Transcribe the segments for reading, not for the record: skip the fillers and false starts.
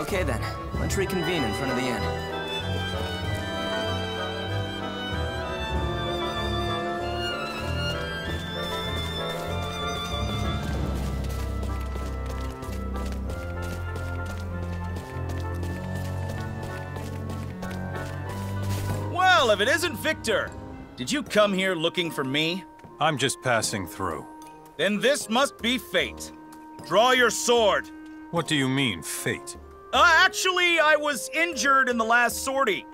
Okay then, let's reconvene in front of the inn. Well, if it isn't Victor! Did you come here looking for me? I'm just passing through. Then this must be fate. Draw your sword! What do you mean, fate? Actually, I was injured in the last sortie.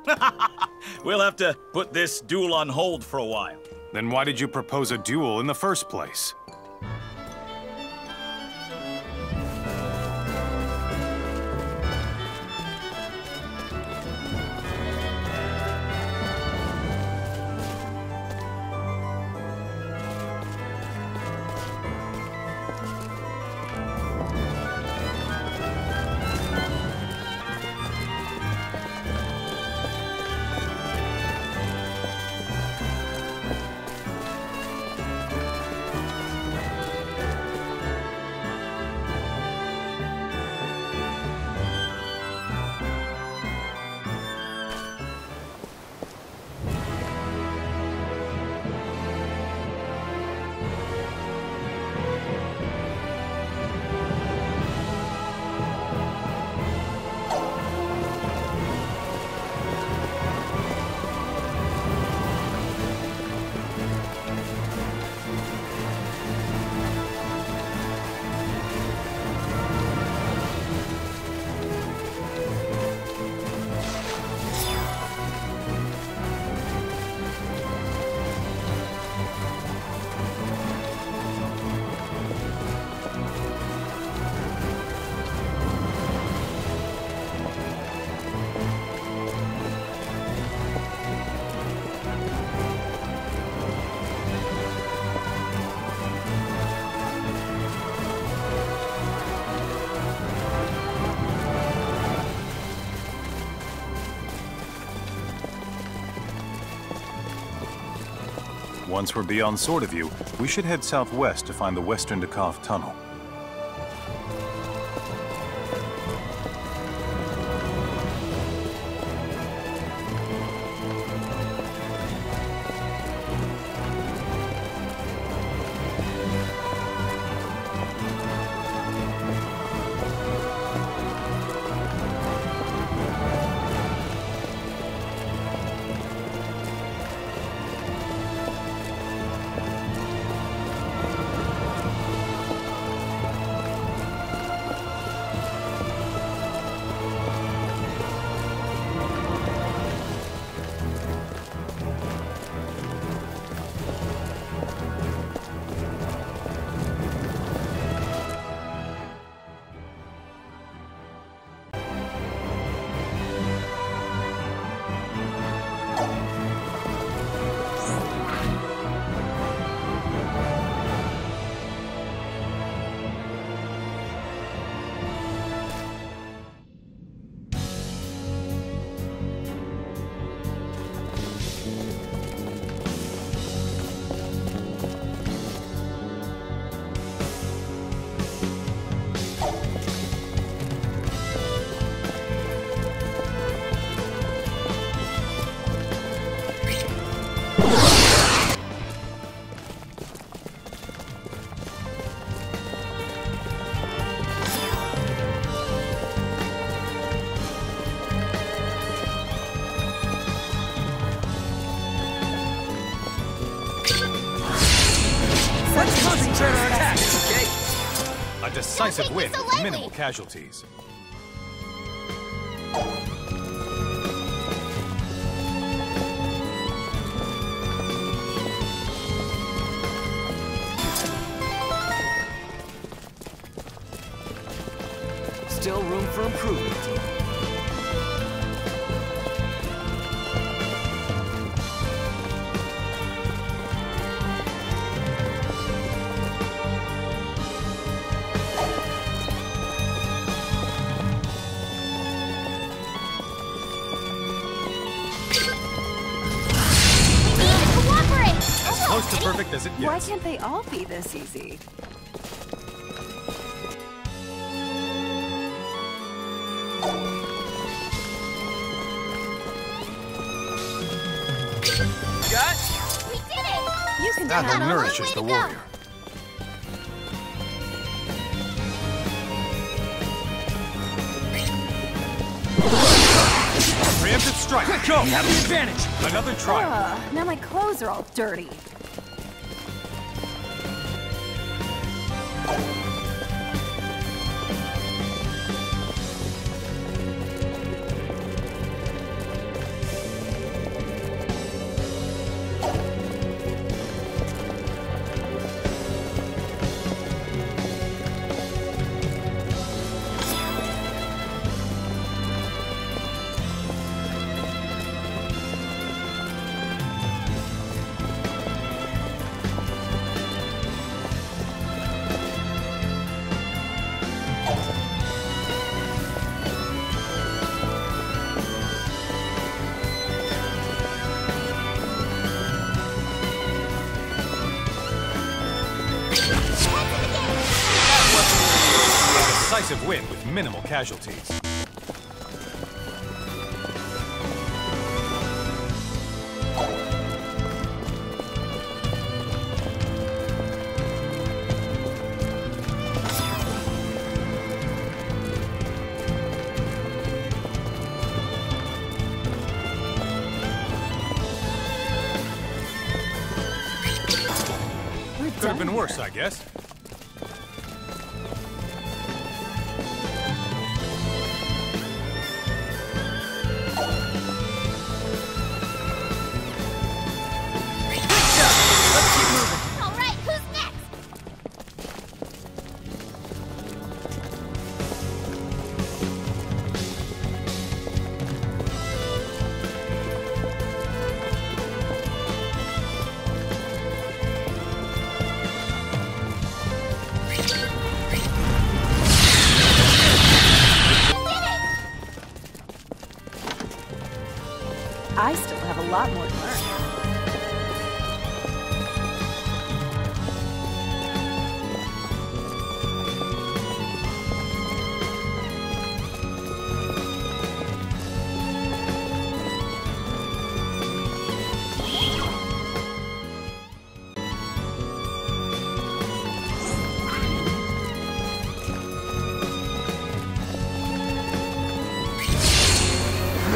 We'll have to put this duel on hold for a while. Then why did you propose a duel in the first place? Once we're beyond Sword of View, we should head southwest to find the Western Decov Tunnel. A decisive win with minimal casualties. Still room for improvement. Close to perfect as it gets. Why can't they all be this easy? Oh. Battle nourishes the warrior. Preemptive strike. Go! You have the advantage. Another trial. Now my clothes are all dirty. Decisive win with minimal casualties. Could have been worse, I guess. I still have a lot more to learn.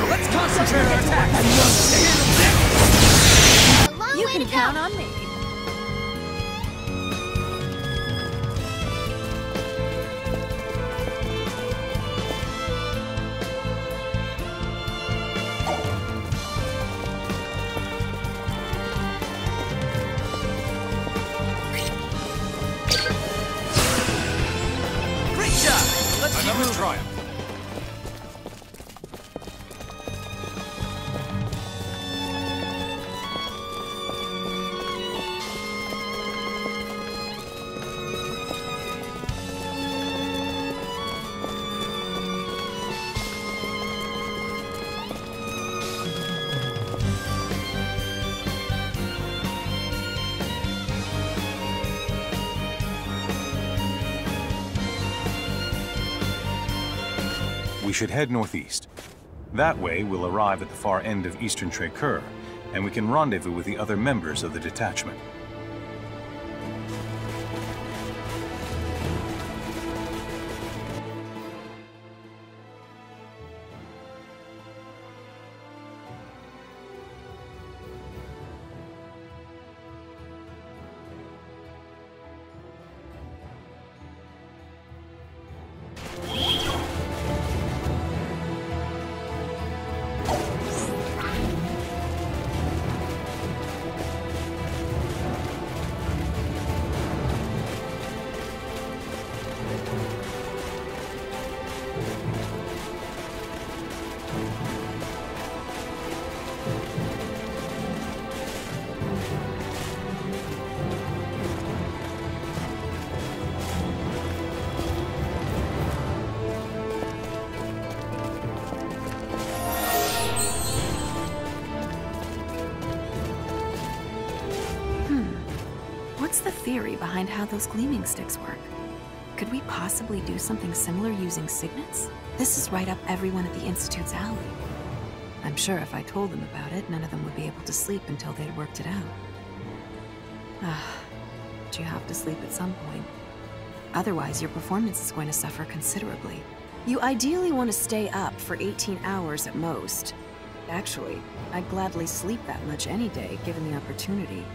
Let's concentrate our attack. You can count on me. Great job. Let's keep Another moving. triumph. We should head northeast. That way, we'll arrive at the far end of Eastern Trécur, and we can rendezvous with the other members of the detachment. What's the theory behind how those gleaming sticks work? Could we possibly do something similar using signets? This is right up everyone at the Institute's alley. I'm sure if I told them about it, none of them would be able to sleep until they'd worked it out. But you have to sleep at some point. Otherwise, your performance is going to suffer considerably. You ideally want to stay up for 18 hours at most. Actually, I'd gladly sleep that much any day, given the opportunity.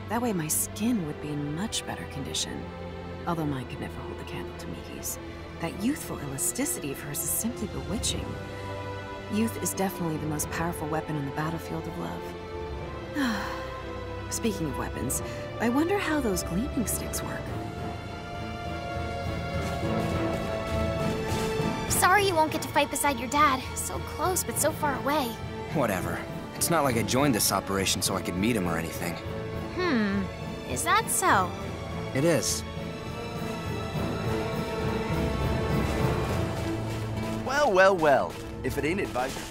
That way my skin would be in much better condition. Although mine could never hold a candle to Miki's. That youthful elasticity of hers is simply bewitching. Youth is definitely the most powerful weapon on the battlefield of love. Speaking of weapons, I wonder how those gleaming sticks work. Sorry you won't get to fight beside your dad. So close, but so far away. Whatever. It's not like I joined this operation so I could meet him or anything. Is that so? It is. Well, well, well. If it ain't advisory.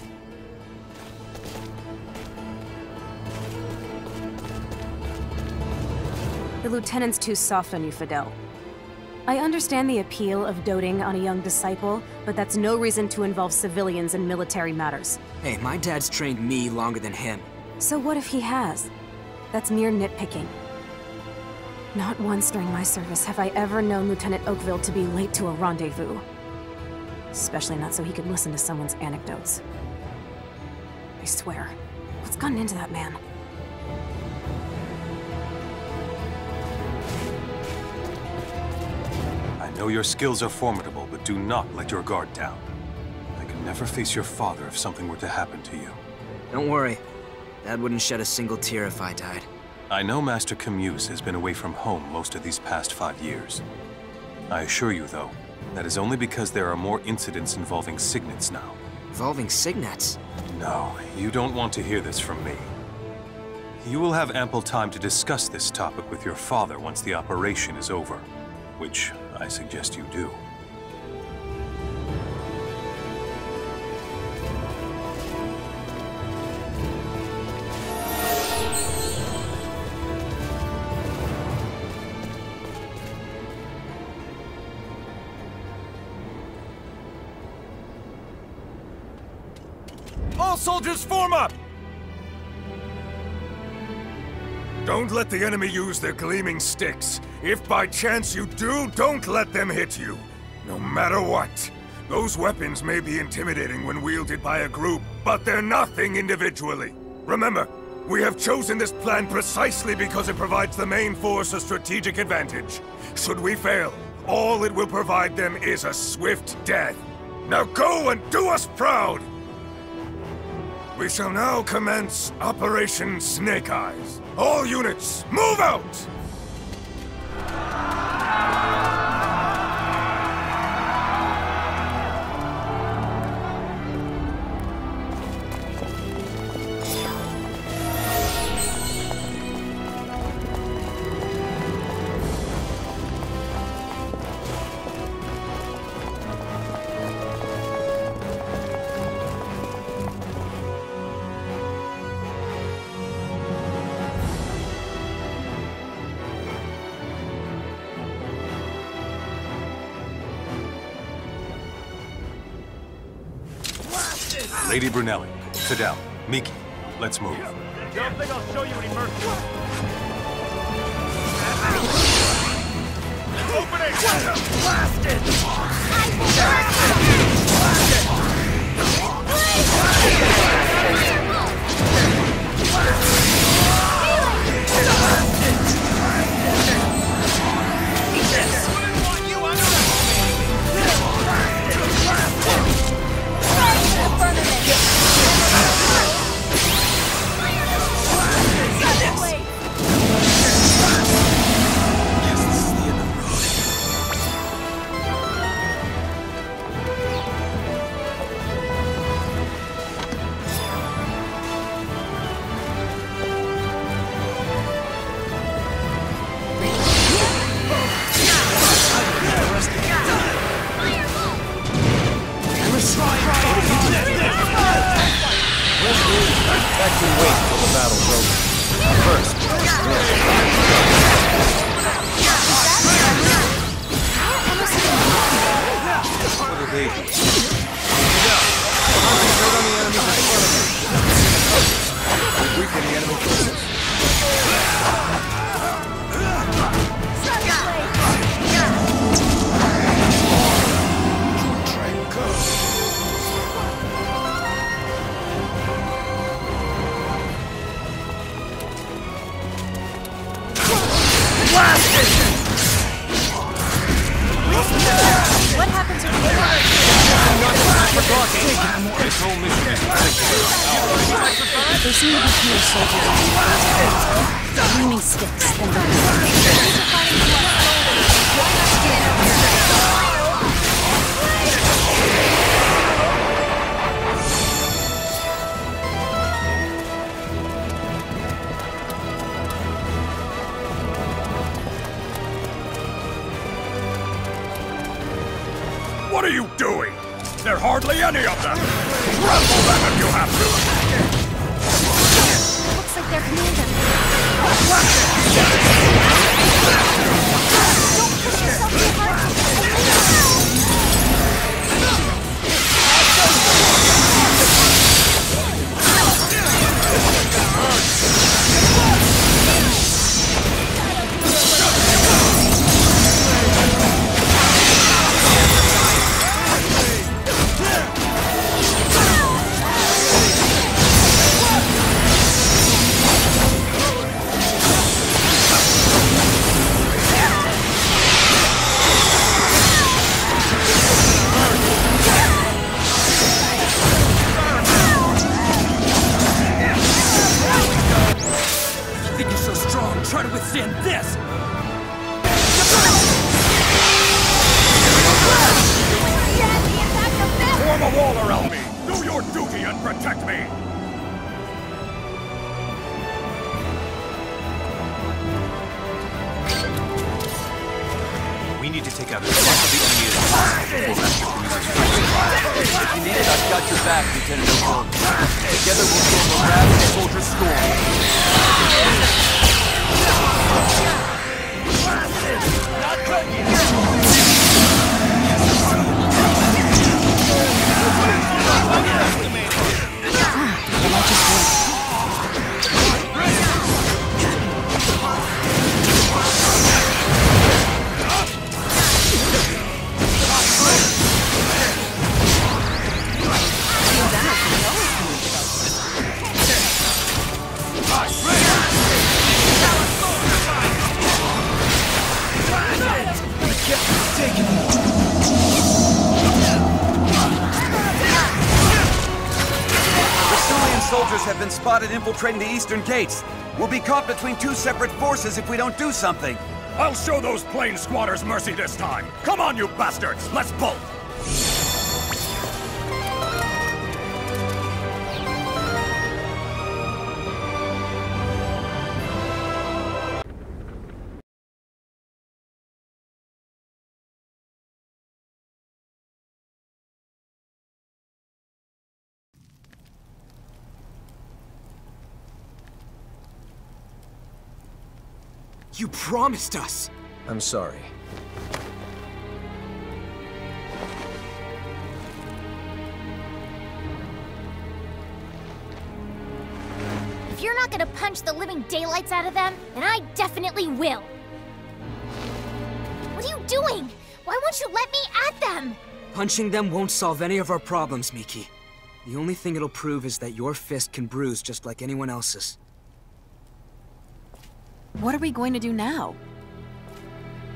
The lieutenant's too soft on you, Fidel. I understand the appeal of doting on a young disciple, but that's no reason to involve civilians in military matters. Hey, my dad's trained me longer than him. So what if he has? That's mere nitpicking. Not once during my service have I ever known Lieutenant Oakville to be late to a rendezvous. Especially not so he could listen to someone's anecdotes. I swear, what's gotten into that man? I know your skills are formidable, but do not let your guard down. I could never face your father if something were to happen to you. Don't worry. Dad wouldn't shed a single tear if I died. I know Master Camuse has been away from home most of these past 5 years. I assure you, though, that is only because there are more incidents involving signets now. Involving signets? No, you don't want to hear this from me. You will have ample time to discuss this topic with your father once the operation is over, which I suggest you do. All soldiers form up! Don't let the enemy use their gleaming sticks. If by chance you do, don't let them hit you. No matter what. Those weapons may be intimidating when wielded by a group, but they're nothing individually. Remember, we have chosen this plan precisely because it provides the main force a strategic advantage. Should we fail, all it will provide them is a swift death. Now go and do us proud! We shall now commence Operation Snake Eyes. All units, move out! Lady Brunelli, Fidel, Miki, let's move. Don't think I'll show you any mercy. Open it! Blast it! This whole mission is ridiculous. There seem to be fewer soldiers on the gleaming sticks than the What are you doing? There are hardly any of them! Trample them if you have to! Looks like their commander. Don't push yourself too hard. Try to withstand this! Form a wall around me! Do your duty and protect me! We need to take out as much of the enemy as possible before Rescue uses force. If you need it, I've got your back, Lieutenant Oakville. Together we'll kill the rabid soldier storm. Soldiers have been spotted infiltrating the eastern gates. We'll be caught between two separate forces if we don't do something. I'll show those plane squatters mercy this time. Come on, you bastards! Let's bolt! You promised us! I'm sorry. If you're not gonna punch the living daylights out of them, then I definitely will. What are you doing? Why won't you let me at them? Punching them won't solve any of our problems, Miki. The only thing it'll prove is that your fist can bruise just like anyone else's. What are we going to do now?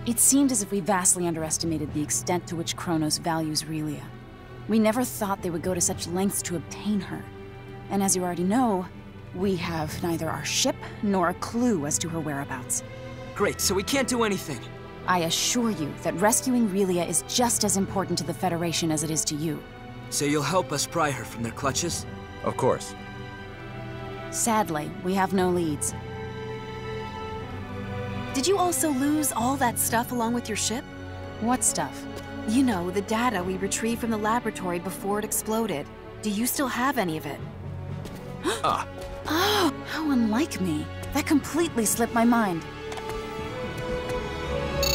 It seemed as if we vastly underestimated the extent to which Kronos values Relia. We never thought they would go to such lengths to obtain her. And as you already know, we have neither our ship nor a clue as to her whereabouts. Great, so we can't do anything. I assure you that rescuing Relia is just as important to the Federation as it is to you. So you'll help us pry her from their clutches? Of course. Sadly, we have no leads. Did you also lose all that stuff along with your ship? What stuff? You know, the data we retrieved from the laboratory before it exploded. Do you still have any of it? Oh, how unlike me. That completely slipped my mind.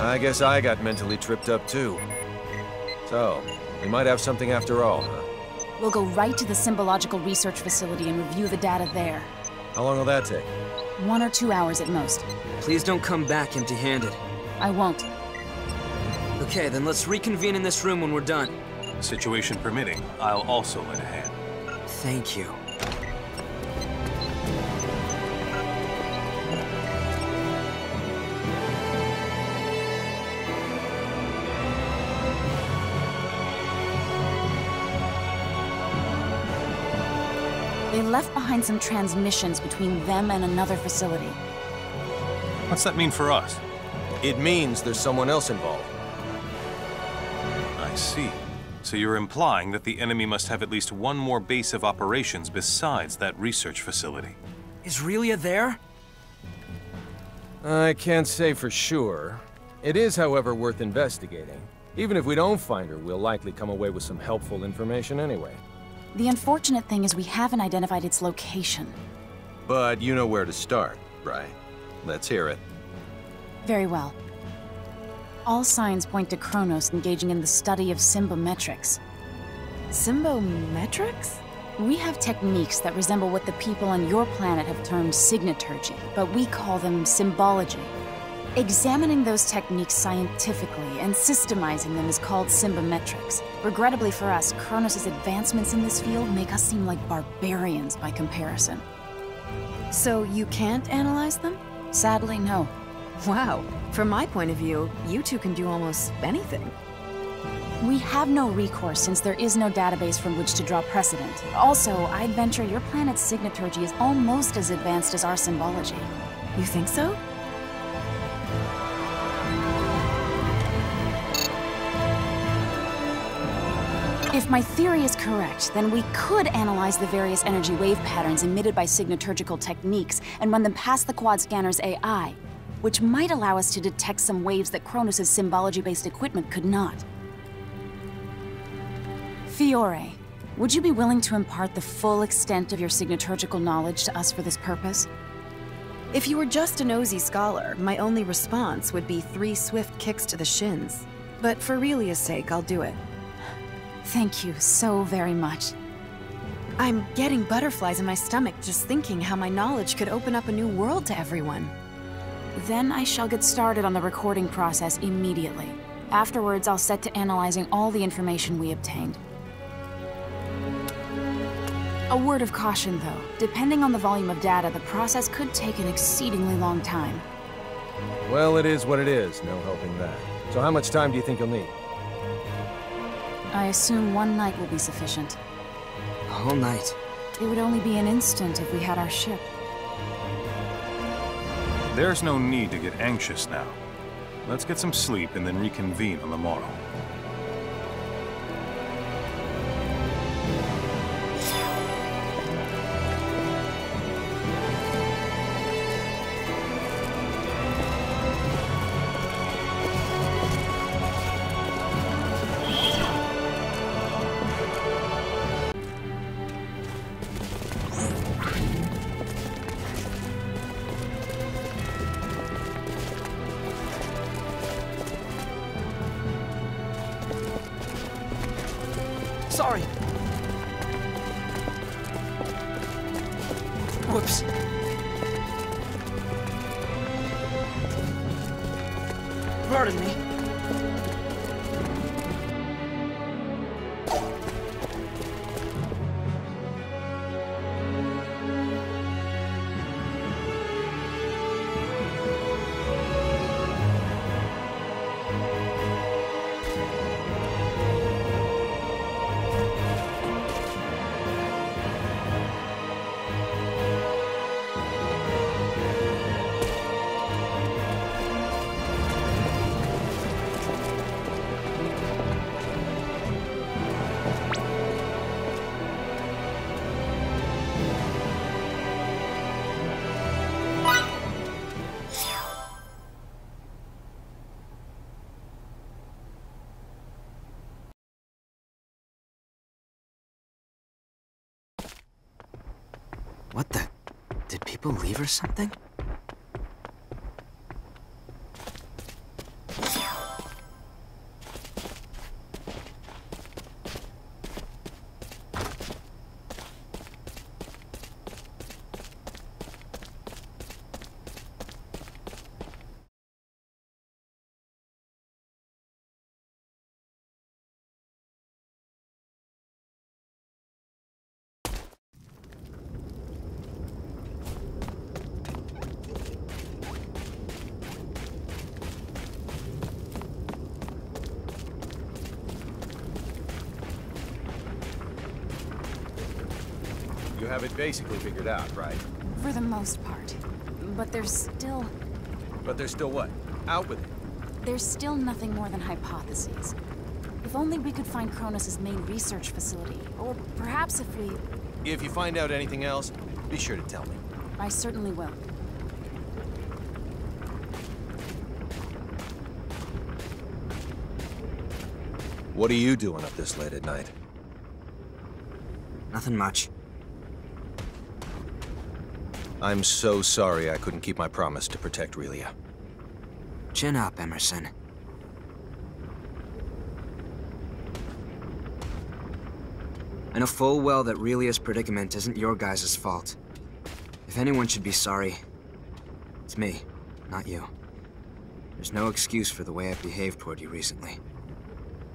I guess I got mentally tripped up too. So, we might have something after all, huh? We'll go right to the Symbological Research Facility and review the data there. How long will that take? 1 or 2 hours at most. Please don't come back empty-handed. I won't. Okay, then let's reconvene in this room when we're done. Situation permitting, I'll also lend a hand. Thank you. They left behind some transmissions between them and another facility. What's that mean for us? It means there's someone else involved. I see. So you're implying that the enemy must have at least one more base of operations besides that research facility. Is Relia there? I can't say for sure. It is, however, worth investigating. Even if we don't find her, we'll likely come away with some helpful information anyway. The unfortunate thing is we haven't identified its location. But you know where to start, right? Let's hear it. Very well. All signs point to Kronos engaging in the study of symbometrics. Symbometrics? We have techniques that resemble what the people on your planet have termed signaturgy, but we call them symbology. Examining those techniques scientifically and systemizing them is called symbometrics. Regrettably for us, Kronos' advancements in this field make us seem like barbarians by comparison. So you can't analyze them? Sadly, no. Wow. From my point of view, you two can do almost anything. We have no recourse since there is no database from which to draw precedent. Also, I'd venture your planet's signaturgy is almost as advanced as our symbology. You think so? If my theory is correct, then we could analyze the various energy wave patterns emitted by signaturgical techniques and run them past the quad scanner's AI, which might allow us to detect some waves that Kronos' symbology-based equipment could not. Fiore, would you be willing to impart the full extent of your signaturgical knowledge to us for this purpose? If you were just a nosy scholar, my only response would be 3 swift kicks to the shins. But for Relia's sake, I'll do it. Thank you so very much. I'm getting butterflies in my stomach just thinking how my knowledge could open up a new world to everyone. Then I shall get started on the recording process immediately. Afterwards, I'll set to analyzing all the information we obtained. A word of caution, though. Depending on the volume of data, the process could take an exceedingly long time. Well, it is what it is. No helping that. So how much time do you think you'll need? I assume 1 night will be sufficient. A whole night. It would only be an instant if we had our ship. There's no need to get anxious now. Let's get some sleep and then reconvene on the morrow. Sorry. Whoops. Pardon me. What the? Did people leave or something? have it basically figured out, right? For the most part. But there's still... But there's still what? Out with it. There's still nothing more than hypotheses. If only we could find Kronos' main research facility, or perhaps if we... If you find out anything else, be sure to tell me. I certainly will. What are you doing up this late at night? Nothing much. I'm so sorry I couldn't keep my promise to protect Relia. Chin up, Emerson. I know full well that Relia's predicament isn't your guys' fault. If anyone should be sorry, it's me, not you. There's no excuse for the way I've behaved toward you recently.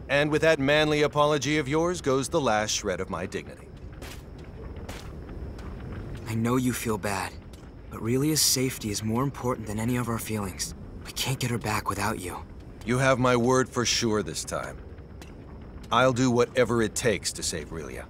And with that manly apology of yours goes the last shred of my dignity. I know you feel bad, but Relia's safety is more important than any of our feelings. We can't get her back without you. You have my word for sure this time. I'll do whatever it takes to save Relia.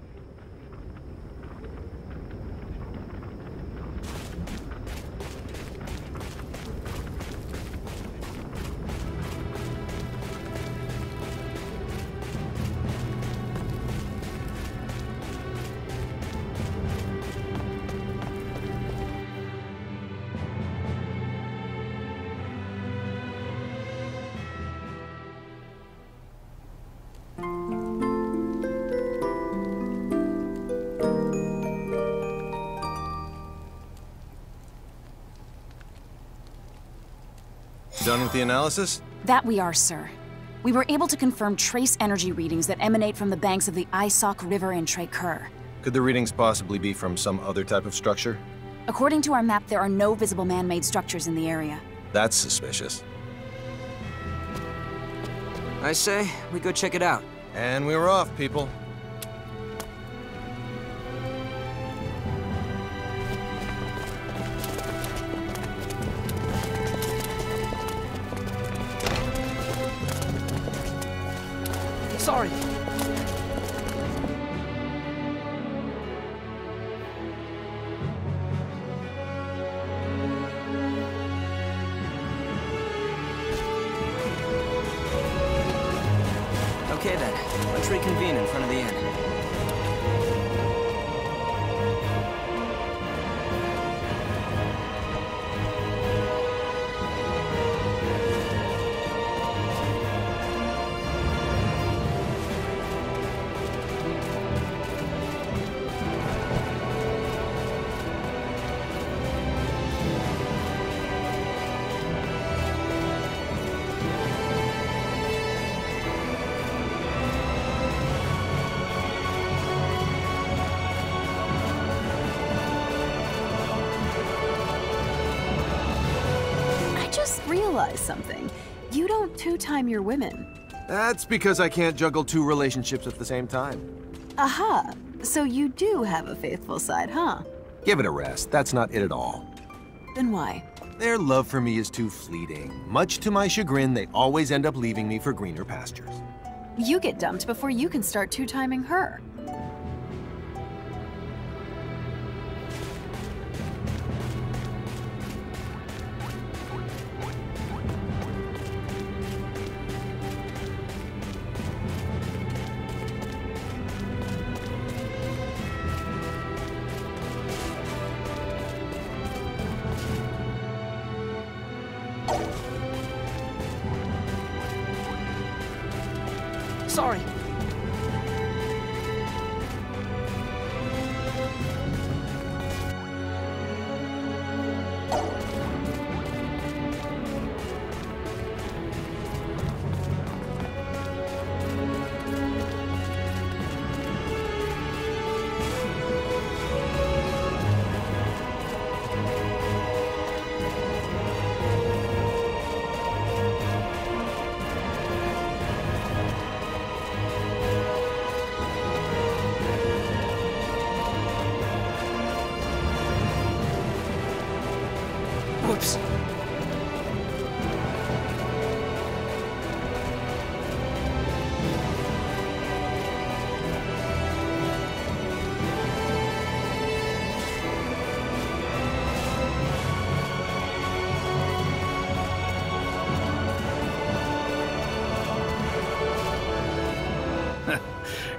Done with the analysis? That we are, sir. We were able to confirm trace energy readings that emanate from the banks of the Isok River in Traker. Could the readings possibly be from some other type of structure? According to our map, there are no visible man-made structures in the area. That's suspicious. I say, we go check it out. And we're off, people. Sorry. Okay then, let's reconvene in front of the inn. Something. You don't two-time your women. That's because I can't juggle two relationships at the same time. Aha! So you do have a faithful side, huh? Give it a rest. That's not it at all. Then why? Their love for me is too fleeting. Much to my chagrin, they always end up leaving me for greener pastures. You get dumped before you can start two-timing her. Sorry.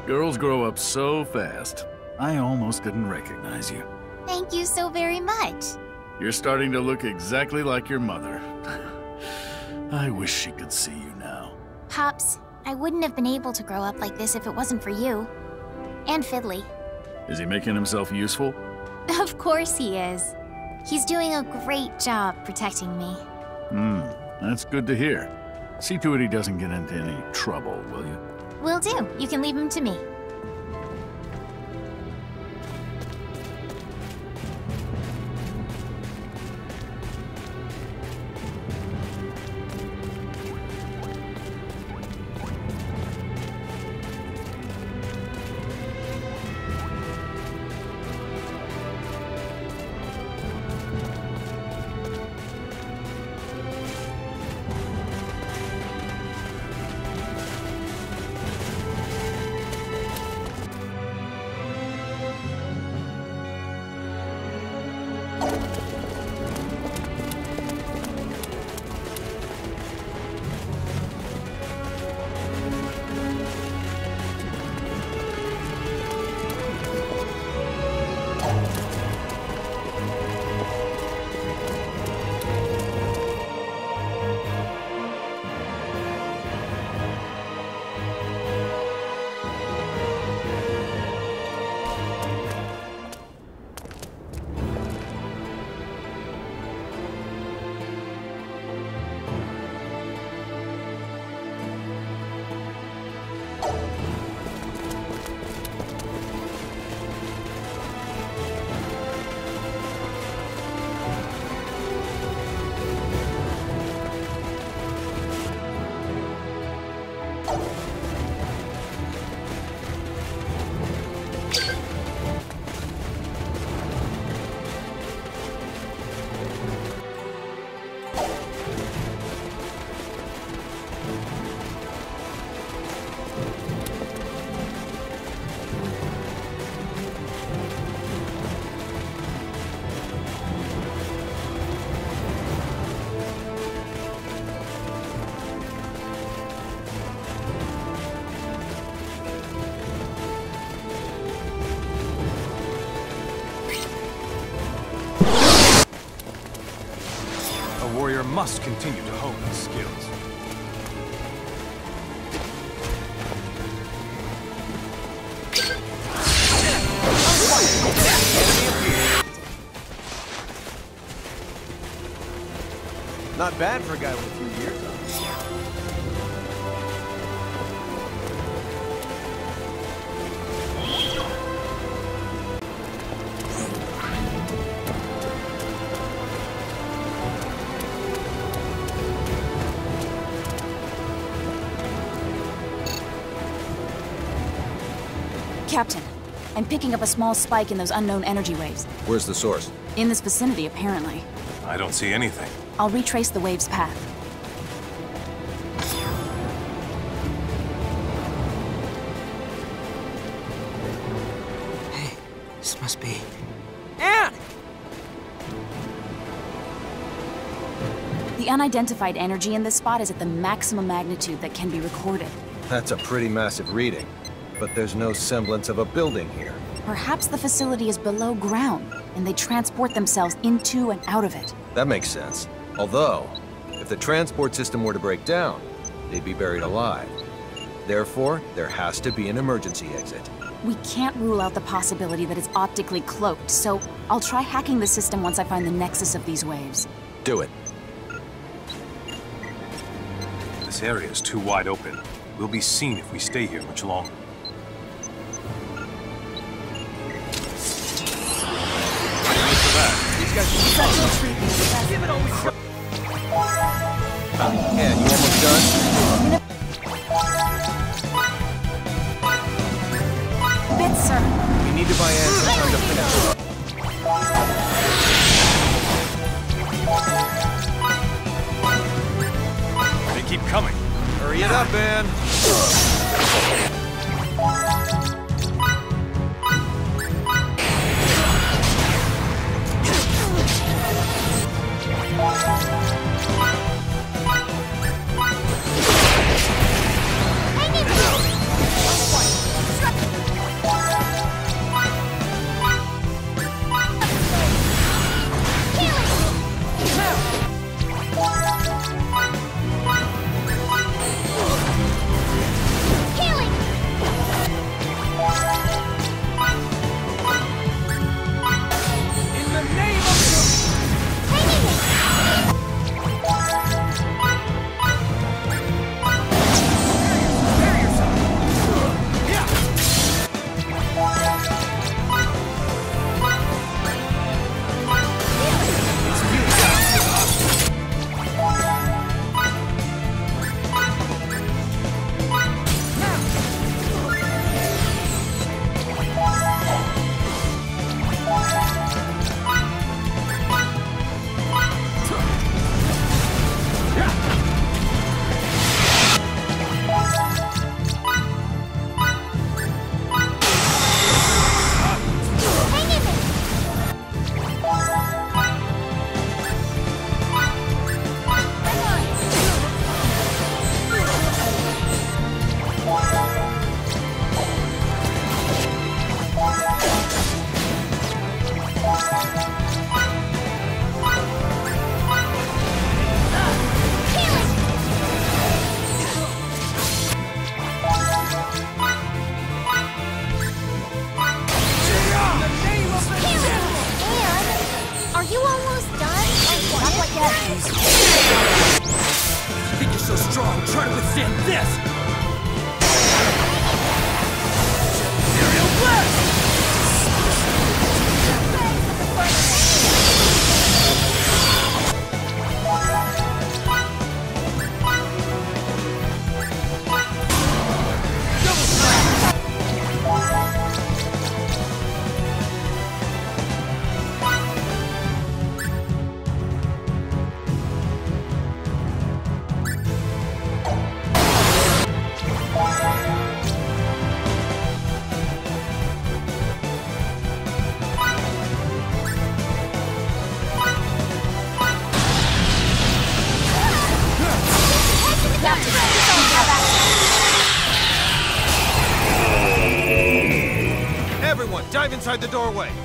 Girls grow up so fast. I almost didn't recognize you. Thank you so very much. You're starting to look exactly like your mother. I wish she could see you now. Pops, I wouldn't have been able to grow up like this if it wasn't for you. And Fiddly. Is he making himself useful? Of course he is. He's doing a great job protecting me. That's good to hear. See to it he doesn't get into any trouble, will you? Will do. You can leave him to me. A warrior must continue to hone his skills. Not bad for a guy with a few years on him. Captain, I'm picking up a small spike in those unknown energy waves. Where's the source? In this vicinity, apparently. I don't see anything. I'll retrace the wave's path. Hey, this must be... Anne! The unidentified energy in this spot is at the maximum magnitude that can be recorded. That's a pretty massive reading. But there's no semblance of a building here. Perhaps the facility is below ground, and they transport themselves into and out of it. That makes sense. Although, if the transport system were to break down, they'd be buried alive. Therefore, there has to be an emergency exit. We can't rule out the possibility that it's optically cloaked, so I'll try hacking the system once I find the nexus of these waves. Do it. This area is too wide open. We'll be seen if we stay here much longer. Yeah, you almost done? Bits, sir. We need to buy Anne some time to finish. They keep coming. Hurry it up, Anne. Everyone, dive inside the doorway!